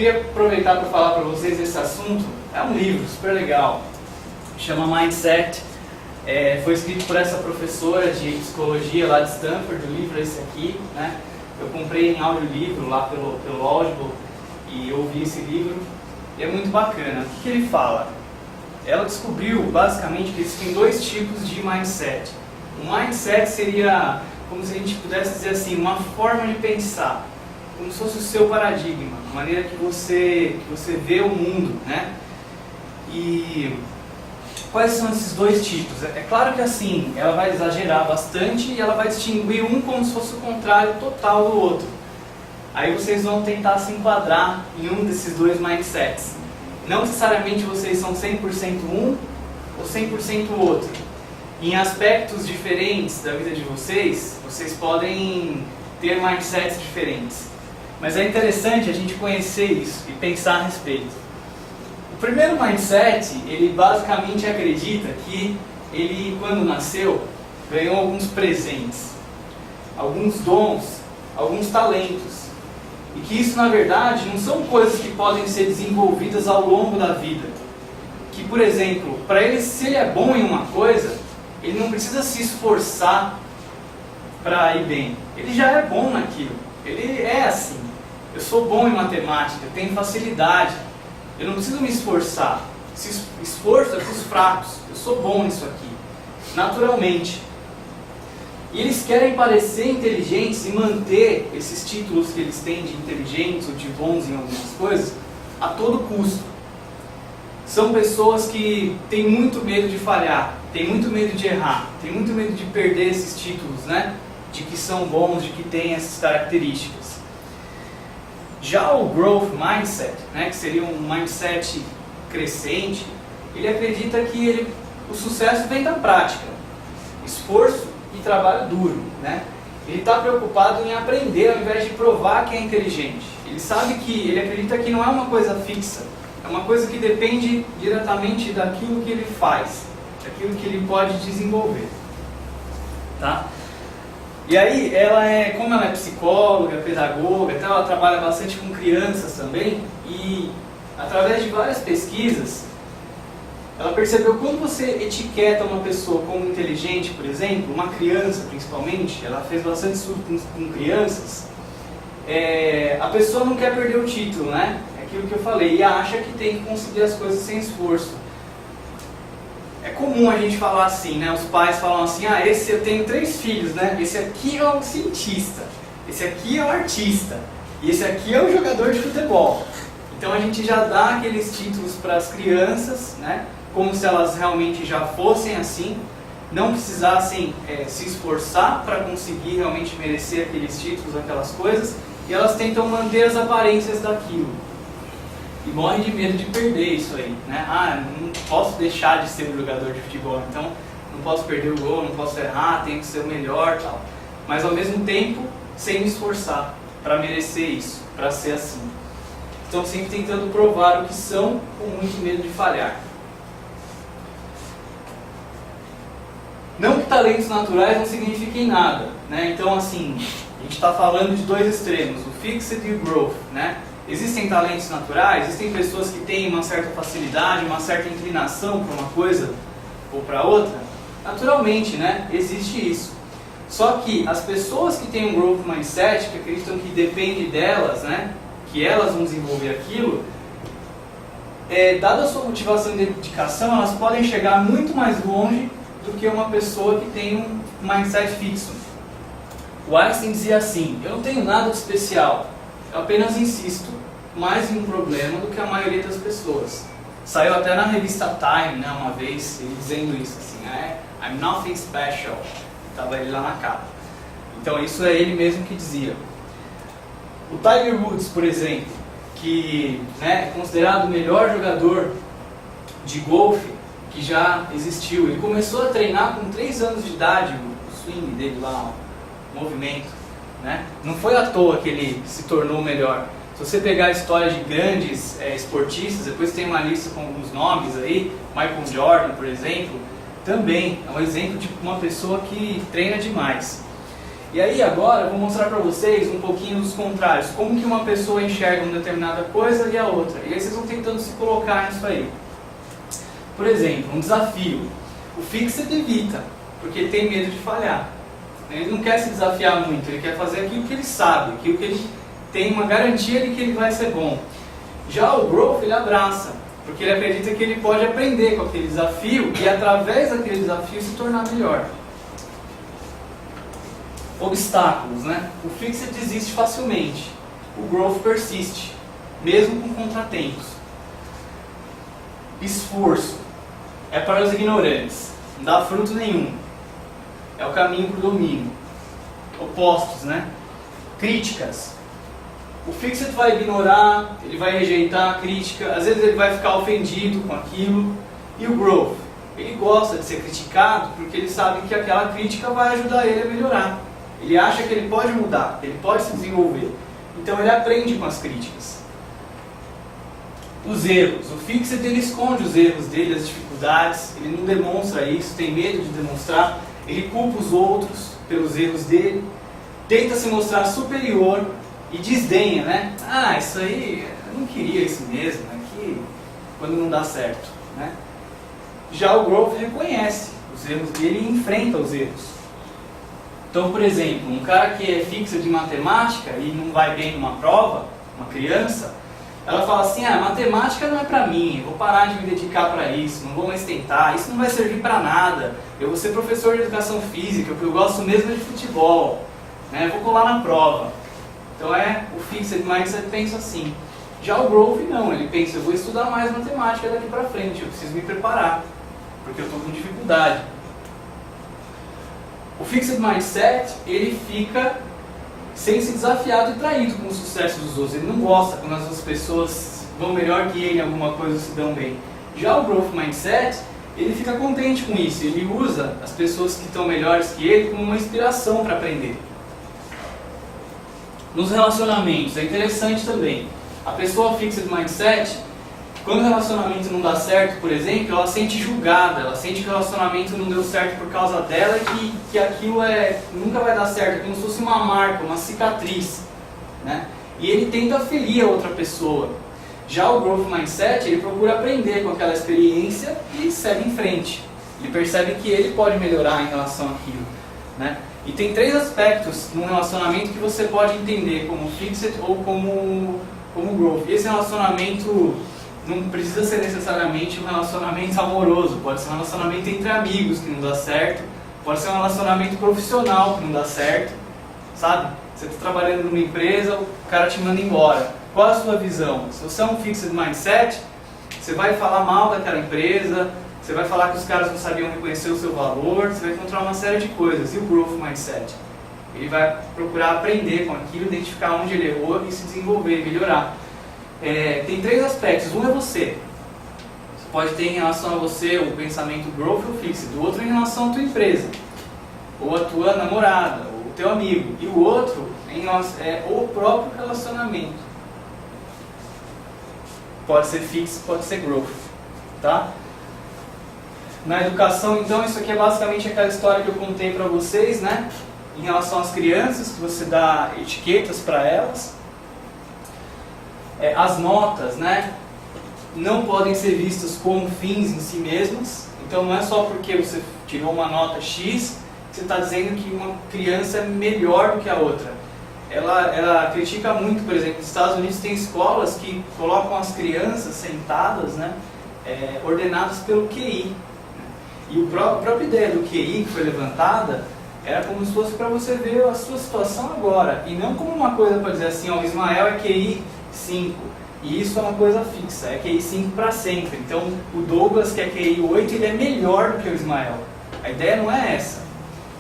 queria aproveitar para falar para vocês desse assunto. É um livro super legal, chama Mindset. Foi escrito por essa professora de psicologia lá de Stanford. O livro é esse aqui, né? Eu comprei em audiolivro lá pelo Audible e ouvi esse livro e é muito bacana. O que ele fala? Ela descobriu basicamente que existem dois tipos de mindset. O mindset seria como se a gente pudesse dizer assim, uma forma de pensar, como se fosse o seu paradigma, a maneira que você vê o mundo, né? E quais são esses dois tipos? É claro que assim, ela vai exagerar bastante e ela vai distinguir um como se fosse o contrário total do outro. Aí vocês vão tentar se enquadrar em um desses dois mindsets. Não necessariamente vocês são 100% um ou 100% o outro. Em aspectos diferentes da vida de vocês, vocês podem ter mindsets diferentes. Mas é interessante a gente conhecer isso e pensar a respeito. O primeiro mindset, ele basicamente acredita que ele, quando nasceu, ganhou alguns presentes, alguns dons, alguns talentos. E que isso, na verdade, não são coisas que podem ser desenvolvidas ao longo da vida. Que, por exemplo, para ele, se ele é bom em uma coisa, ele não precisa se esforçar para ir bem. Ele já é bom naquilo. Ele é assim. Eu sou bom em matemática, eu tenho facilidade. Eu não preciso me esforçar. Esforço é para os fracos. Eu sou bom nisso aqui. Naturalmente. E eles querem parecer inteligentes e manter esses títulos que eles têm de inteligentes ou de bons em algumas coisas a todo custo. São pessoas que têm muito medo de falhar, têm muito medo de errar, têm muito medo de perder esses títulos, né? De que são bons, de que têm essas características. Já o Growth Mindset, né, que seria um mindset crescente, ele acredita que o sucesso vem da prática, esforço e trabalho duro, né? Ele está preocupado em aprender ao invés de provar que é inteligente. Ele acredita que não é uma coisa fixa, é uma coisa que depende diretamente daquilo que ele faz, daquilo que ele pode desenvolver, tá? E aí, como ela é psicóloga, pedagoga, então ela trabalha bastante com crianças também, e através de várias pesquisas, ela percebeu que quando você etiqueta uma pessoa como inteligente, por exemplo, uma criança principalmente, ela fez bastante estudo com crianças, a pessoa não quer perder o título, né? É aquilo que eu falei, e acha que tem que conseguir as coisas sem esforço. É comum a gente falar assim, né? Os pais falam assim, eu tenho 3 filhos, né? Esse aqui é o cientista, esse aqui é o artista, e esse aqui é o jogador de futebol. Então a gente já dá aqueles títulos para as crianças, né? Como se elas realmente já fossem assim, não precisassem se esforçar para conseguir realmente merecer aqueles títulos, aquelas coisas, e elas tentam manter as aparências daquilo. E morrem de medo de perder isso aí, né? Não posso deixar de ser um jogador de futebol, então não posso perder o gol, não posso errar, tenho que ser o melhor, tal. Mas ao mesmo tempo, sem me esforçar para merecer isso, para ser assim. Estão sempre tentando provar o que são, com muito medo de falhar. Não que talentos naturais não signifiquem nada, né? Então assim, a gente está falando de dois extremos, o Fixed e o Growth, né? Existem talentos naturais, existem pessoas que têm uma certa facilidade, uma certa inclinação para uma coisa ou para outra. Naturalmente, né? Existe isso. Só que as pessoas que têm um Growth Mindset, que acreditam que depende delas, né? Que elas vão desenvolver aquilo, dada a sua motivação e dedicação, elas podem chegar muito mais longe do que uma pessoa que tem um mindset fixo. O Einstein dizia assim, eu não tenho nada de especial, eu apenas insisto mais em um problema do que a maioria das pessoas. Saiu até na revista Time, né, uma vez, ele dizendo isso, assim, I'm nothing special. Estava ele lá na capa. Então isso é ele mesmo que dizia. O Tiger Woods, por exemplo, que é considerado o melhor jogador de golfe que já existiu. Ele começou a treinar com 3 anos de idade, o swing dele lá, o movimento, né? Não foi à toa que ele se tornou o melhor. Se você pegar a história de grandes esportistas, depois tem uma lista com alguns nomes aí, Michael Jordan, por exemplo, também é um exemplo de uma pessoa que treina demais. E aí agora eu vou mostrar para vocês um pouquinho dos contrários, como que uma pessoa enxerga uma determinada coisa e a outra. E aí vocês vão tentando se colocar nisso aí. Por exemplo, um desafio. O Fixed evita, porque ele tem medo de falhar. Ele não quer se desafiar muito, ele quer fazer aquilo que ele sabe, aquilo que ele tem uma garantia de que ele vai ser bom. Já o Growth ele abraça, porque ele acredita que ele pode aprender com aquele desafio e através daquele desafio se tornar melhor. Obstáculos, né? O Fixed desiste facilmente, o Growth persiste, mesmo com contratempos. Esforço é para os ignorantes, não dá fruto nenhum, é o caminho para o domínio. Opostos, né? Críticas. O Fixed vai ignorar, ele vai rejeitar a crítica, às vezes ele vai ficar ofendido com aquilo. E o Growth, ele gosta de ser criticado porque ele sabe que aquela crítica vai ajudar ele a melhorar. Ele acha que ele pode mudar, que ele pode se desenvolver. Então ele aprende com as críticas. Os erros. O Fixed ele esconde os erros dele, as dificuldades, ele não demonstra isso, tem medo de demonstrar. Ele culpa os outros pelos erros dele, tenta se mostrar superior e desdenha, né? Ah, isso aí, eu não queria isso mesmo, aqui, quando não dá certo, né? Já o Growth reconhece os erros dele e enfrenta os erros. Então, por exemplo, um cara que é fixo de matemática e não vai bem numa prova, uma criança, ela fala assim, matemática não é pra mim, eu vou parar de me dedicar para isso, não vou mais tentar, isso não vai servir para nada, eu vou ser professor de educação física, porque eu gosto mesmo de futebol, né? Eu vou colar na prova. Então o Fixed Mindset pensa assim. Já o Growth não, ele pensa, eu vou estudar mais matemática daqui para frente, eu preciso me preparar, porque eu estou com dificuldade. O Fixed Mindset, ele fica sente-se desafiado e traído com o sucesso dos outros. Ele não gosta quando as outras pessoas vão melhor que ele em alguma coisa ou se dão bem. Já o Growth Mindset, ele fica contente com isso. Ele usa as pessoas que estão melhores que ele como uma inspiração para aprender. Nos relacionamentos, é interessante também. A pessoa Fixed Mindset, quando o relacionamento não dá certo, por exemplo, ela sente julgada, ela sente que o relacionamento não deu certo por causa dela e que aquilo nunca vai dar certo, é como se fosse uma marca, uma cicatriz, né? E ele tenta ferir a outra pessoa. Já o Growth Mindset, ele procura aprender com aquela experiência e segue em frente. Ele percebe que ele pode melhorar em relação àquilo, né? E tem 3 aspectos num relacionamento que você pode entender como Fixed ou como Growth. Esse relacionamento não precisa ser necessariamente um relacionamento amoroso, pode ser um relacionamento entre amigos que não dá certo, pode ser um relacionamento profissional que não dá certo, sabe? Você está trabalhando numa empresa, o cara te manda embora. Qual é a sua visão? Se você é um Fixed Mindset, você vai falar mal daquela empresa, você vai falar que os caras não sabiam reconhecer o seu valor, você vai encontrar uma série de coisas. E o Growth Mindset? Ele vai procurar aprender com aquilo, identificar onde ele errou e se desenvolver, melhorar. Tem 3 aspectos. Um é você. Você pode ter em relação a você o pensamento Growth ou Fixed. O outro é em relação à tua empresa, ou a tua namorada, ou o teu amigo. E o outro é o próprio relacionamento. Pode ser Fixed, pode ser Growth, tá? Na educação, então, isso aqui é basicamente aquela história que eu contei para vocês, né? Em relação às crianças, que você dá etiquetas para elas. As notas, né, não podem ser vistas como fins em si mesmas. Então não é só porque você tirou uma nota X que você está dizendo que uma criança é melhor do que a outra. Ela critica muito, por exemplo, nos Estados Unidos tem escolas que colocam as crianças sentadas, né, ordenadas pelo QI. E a própria ideia do QI que foi levantada era como se fosse para você ver a sua situação agora, e não como uma coisa para dizer assim, o Ismael é QI 5, e isso é uma coisa fixa, é QI 5 para sempre. Então o Douglas, que é QI 8, ele é melhor do que o Ismael. A ideia não é essa.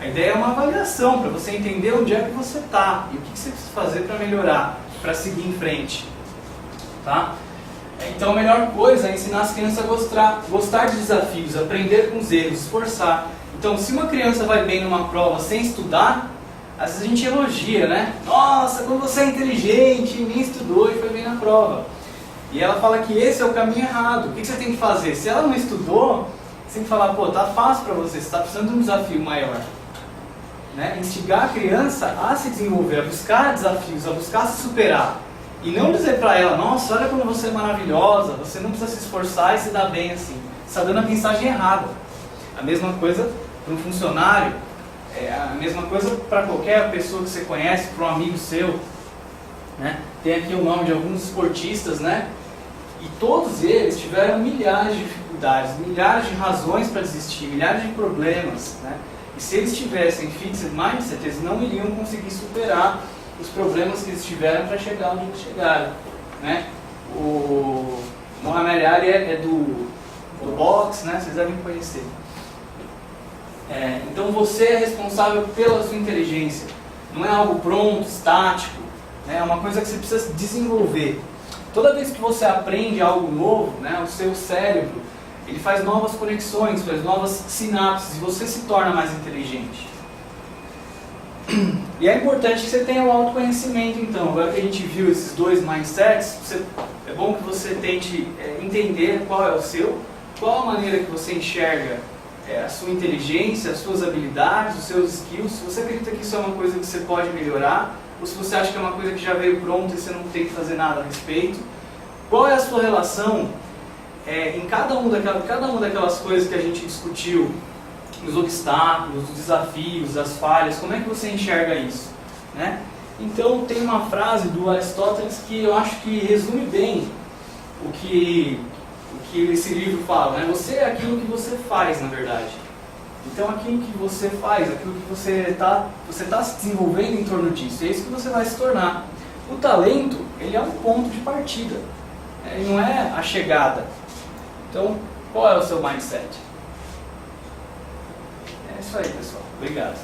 A ideia é uma avaliação, para você entender onde é que você está e o que você precisa fazer para melhorar, para seguir em frente. Tá? Então a melhor coisa é ensinar as crianças a gostar de desafios, aprender com os erros, esforçar. Então se uma criança vai bem numa prova sem estudar, às vezes a gente elogia, né? Nossa, como você é inteligente, nem estudou e foi bem na prova. E ela fala que esse é o caminho errado. O que você tem que fazer? Se ela não estudou, você tem que falar, pô, tá fácil para você está precisando de um desafio maior. né? Instigar a criança a se desenvolver, a buscar desafios, a buscar se superar. E não dizer para ela, nossa, olha como você é maravilhosa, você não precisa se esforçar e se dar bem assim. Você está dando a mensagem errada. A mesma coisa para um funcionário, a mesma coisa para qualquer pessoa que você conhece, para um amigo seu. Né? Tem aqui o nome de alguns esportistas, né? E todos eles tiveram milhares de dificuldades, milhares de razões para desistir, milhares de problemas. Né? E se eles tivessem fixed mindset, eles não iriam conseguir superar os problemas que eles tiveram para chegar onde eles chegaram. Né? O Muhammad Ali é do boxe, né? Vocês devem conhecer. Então você é responsável pela sua inteligência. Não é algo pronto, estático. Né? É uma coisa que você precisa desenvolver. Toda vez que você aprende algo novo, né, o seu cérebro ele faz novas conexões, faz novas sinapses e você se torna mais inteligente. E é importante que você tenha o autoconhecimento, então. Agora que a gente viu esses dois mindsets, é bom que você tente entender qual é o seu, qual a maneira que você enxerga a sua inteligência, as suas habilidades, os seus skills. Se você acredita que isso é uma coisa que você pode melhorar, ou se você acha que é uma coisa que já veio pronta e você não tem que fazer nada a respeito. Qual é a sua relação em cada uma daquelas coisas que a gente discutiu, os obstáculos, os desafios, as falhas, como é que você enxerga isso? Né? Então tem uma frase do Aristóteles que eu acho que resume bem o que esse livro fala. Né? Você é aquilo que você faz, na verdade. Então aquilo que você faz, aquilo que você tá se desenvolvendo em torno disso, é isso que você vai se tornar. O talento, ele é um ponto de partida, ele não é a chegada. Então, qual é o seu mindset? É isso aí, pessoal. Obrigado.